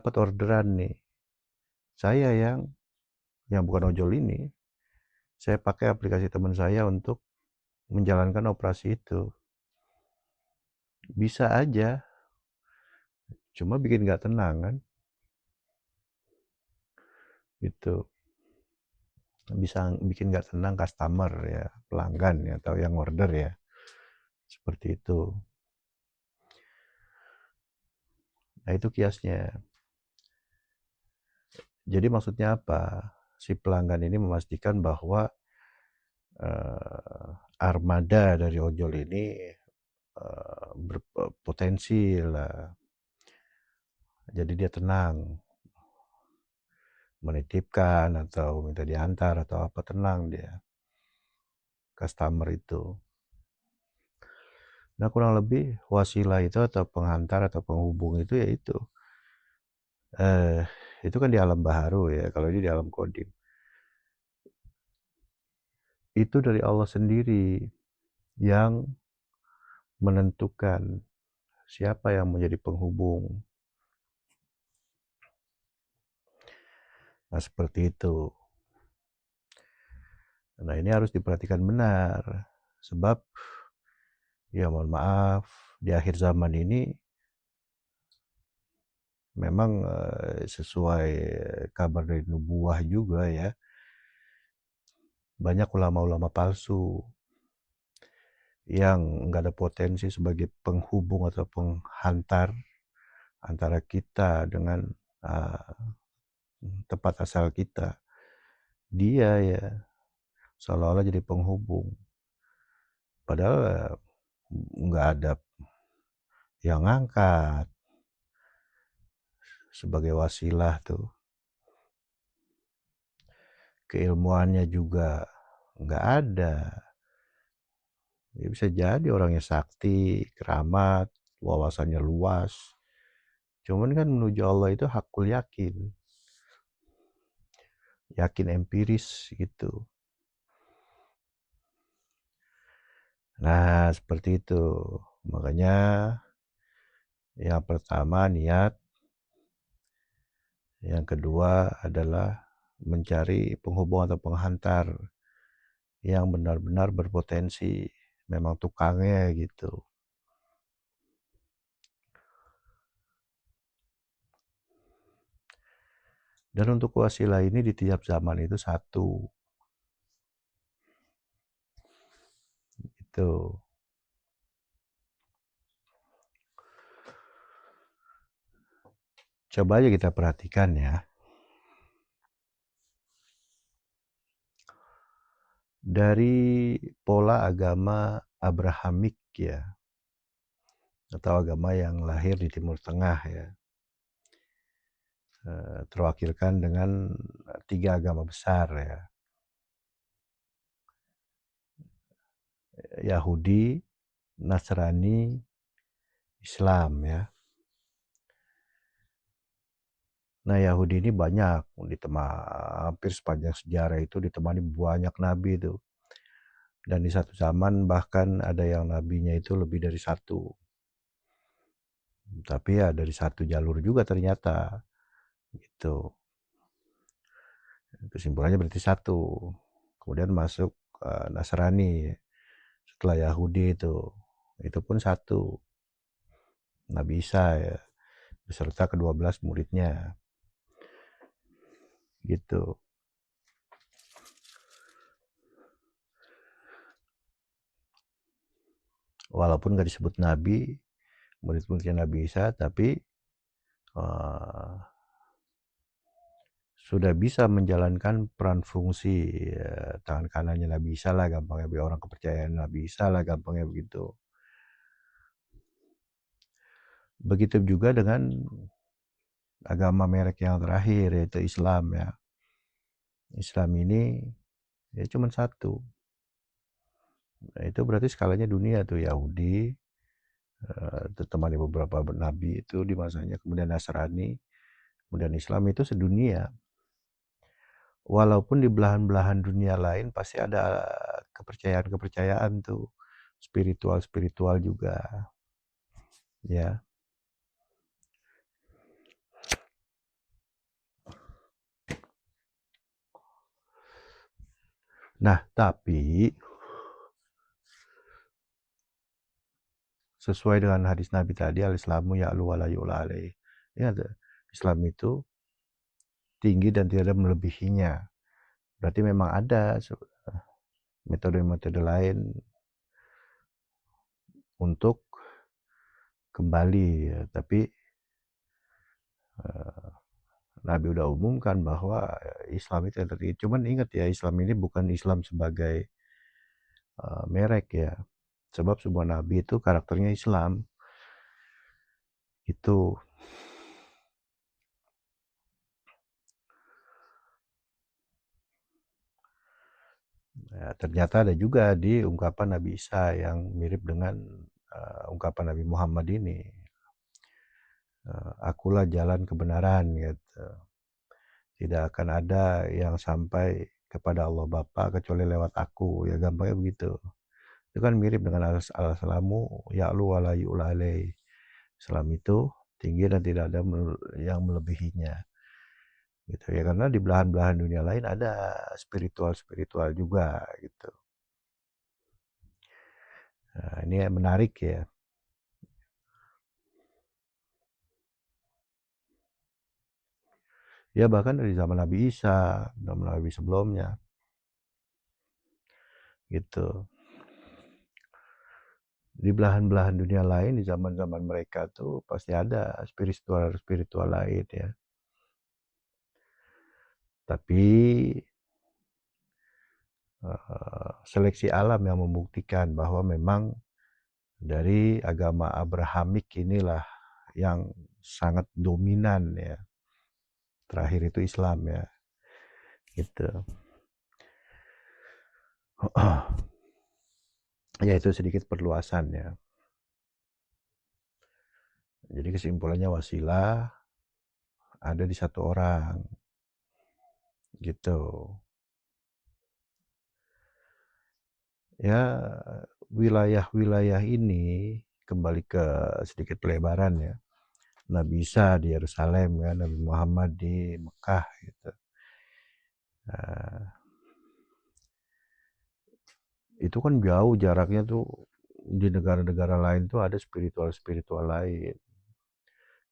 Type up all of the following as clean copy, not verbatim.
dapat orderan nih, saya yang bukan ojol ini, saya pakai aplikasi teman saya untuk menjalankan operasi itu. Bisa aja, cuma bikin nggak tenang kan, gitu. Bisa bikin nggak tenang customer ya, pelanggan ya, atau yang order ya, seperti itu. Nah itu kiasnya. Jadi maksudnya apa? Si pelanggan ini memastikan bahwa armada dari ojol ini berpotensi lah. Jadi dia tenang menitipkan atau minta diantar atau apa, tenang dia customer itu. Nah kurang lebih wasilah itu atau penghantar atau penghubung itu ya itu kan di alam baharu ya, kalau ini di alam kodim. Itu dari Allah sendiri yang menentukan siapa yang menjadi penghubung. Nah seperti itu. Nah ini harus diperhatikan benar. Sebab ya mohon maaf, di akhir zaman ini memang sesuai kabar dari nubuah juga ya, banyak ulama-ulama palsu yang nggak ada potensi sebagai penghubung atau penghantar antara kita dengan uh, tempat asal kita. Dia ya seolah-olah jadi penghubung. Padahal nggak ada yang ngangkat sebagai wasilah tuh. Keilmuannya juga nggak ada. Ya bisa jadi orangnya sakti, keramat, wawasannya luas. Cuman kan menuju Allah itu hakul yakin. Yakin empiris gitu. Nah, seperti itu. Makanya yang pertama niat, yang kedua adalah mencari penghubung atau penghantar yang benar-benar berpotensi, memang tukangnya gitu. Dan untuk wasilah ini di tiap zaman itu satu. Itu. Coba aja kita perhatikan ya. Dari pola agama Abrahamik ya, atau agama yang lahir di Timur Tengah ya, terwakilkan dengan 3 agama besar ya, Yahudi, Nasrani, Islam ya. Nah Yahudi ini banyak, hampir sepanjang sejarah itu ditemani banyak nabi itu. Dan di satu zaman bahkan ada yang nabinya itu lebih dari satu. Tapi ya dari satu jalur juga ternyata gitu. Kesimpulannya berarti satu. Kemudian masuk Nasrani setelah Yahudi itu pun satu, Nabi Isa ya, beserta ke-12 muridnya gitu. Walaupun gak disebut Nabi, murid-muridnya Nabi Isa, tapi sudah bisa menjalankan peran fungsi tangan kanannya Nabi Isa lah, gampangnya biar orang kepercayaan Nabi Isa lah, gampangnya begitu. Begitu juga dengan agama merek yang terakhir yaitu Islam ya. Islam ini ya cuma satu. Nah, itu berarti skalanya dunia tuh, Yahudi, ditemani beberapa nabi itu di masanya, kemudian Nasrani, kemudian Islam, itu sedunia. Walaupun di belahan-belahan dunia lain pasti ada kepercayaan-kepercayaan tuh, spiritual-spiritual juga ya. Nah, tapi sesuai dengan hadis Nabi tadi, al-Islamu ya'lu wa la yu'la alaih. Ya, Islam itu tinggi dan tidak ada melebihinya. Berarti memang ada metode-metode lain untuk kembali ya. Tapi Nabi udah umumkan bahwa Islam itu yang tertinggi. Cuman ingat ya, Islam ini bukan Islam sebagai merek ya. Sebab semua Nabi itu karakternya Islam. Itu ya, ternyata ada juga di ungkapan Nabi Isa yang mirip dengan ungkapan Nabi Muhammad ini. Akulah jalan kebenaran gitu. Tidak akan ada yang sampai kepada Allah Bapa kecuali lewat aku, ya gampangnya begitu. Itu kan mirip dengan al-Islamu ya'lu wa la yu'la alaih. Islam itu tinggi dan tidak ada yang melebihinya. Gitu ya, karena di belahan-belahan dunia lain ada spiritual juga gitu. Nah, ini menarik ya. Ya bahkan dari zaman Nabi Isa, zaman Nabi sebelumnya. Gitu. Di belahan-belahan dunia lain, di zaman-zaman mereka tuh pasti ada spiritual lain ya. Tapi seleksi alam yang membuktikan bahwa memang dari agama Abrahamik inilah yang sangat dominan ya. Terakhir itu Islam ya. Gitu. Ya itu sedikit perluasan ya. Jadi kesimpulannya wasilah ada di satu orang. Gitu. Ya wilayah-wilayah ini kembali ke sedikit pelebaran ya. Nabi Isa di Yerusalem kan, Nabi Muhammad di Mekah gitu. Itu kan jauh jaraknya tuh, di negara-negara lain tuh ada spiritual lain.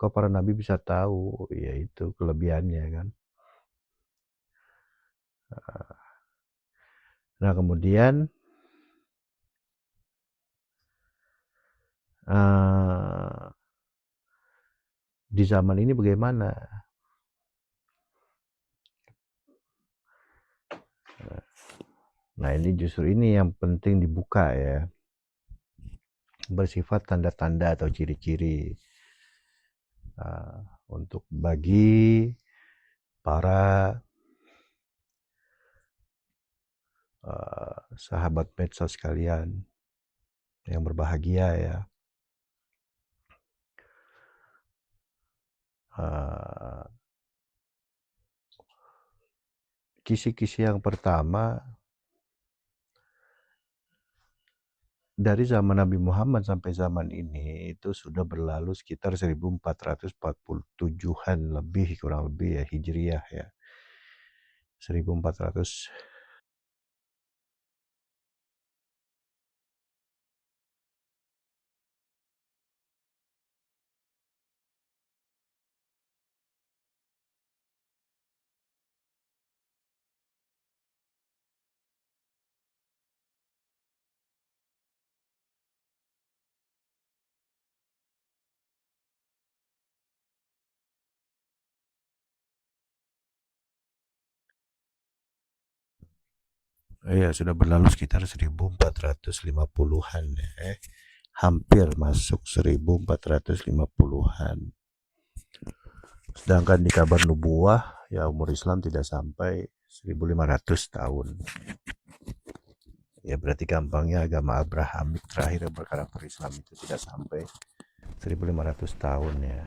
Kok para nabi bisa tahu? Ya itu kelebihannya kan. Nah kemudian di zaman ini bagaimana? Nah ini justru ini yang penting dibuka ya. Bersifat tanda-tanda atau ciri-ciri untuk bagi para sahabat medsos sekalian yang berbahagia ya. Kisi-kisi yang pertama, dari zaman Nabi Muhammad sampai zaman ini itu sudah berlalu sekitar 1447-an lebih, kurang lebih ya, Hijriah ya. 1400. Iya, sudah berlalu sekitar 1450-an ya. Hampir masuk 1450-an. Sedangkan di kabar nubuah ya umur Islam tidak sampai 1500 tahun. Ya berarti gampangnya agama Abrahamik terakhir yang berkarakter Islam itu tidak sampai 1500 tahun ya.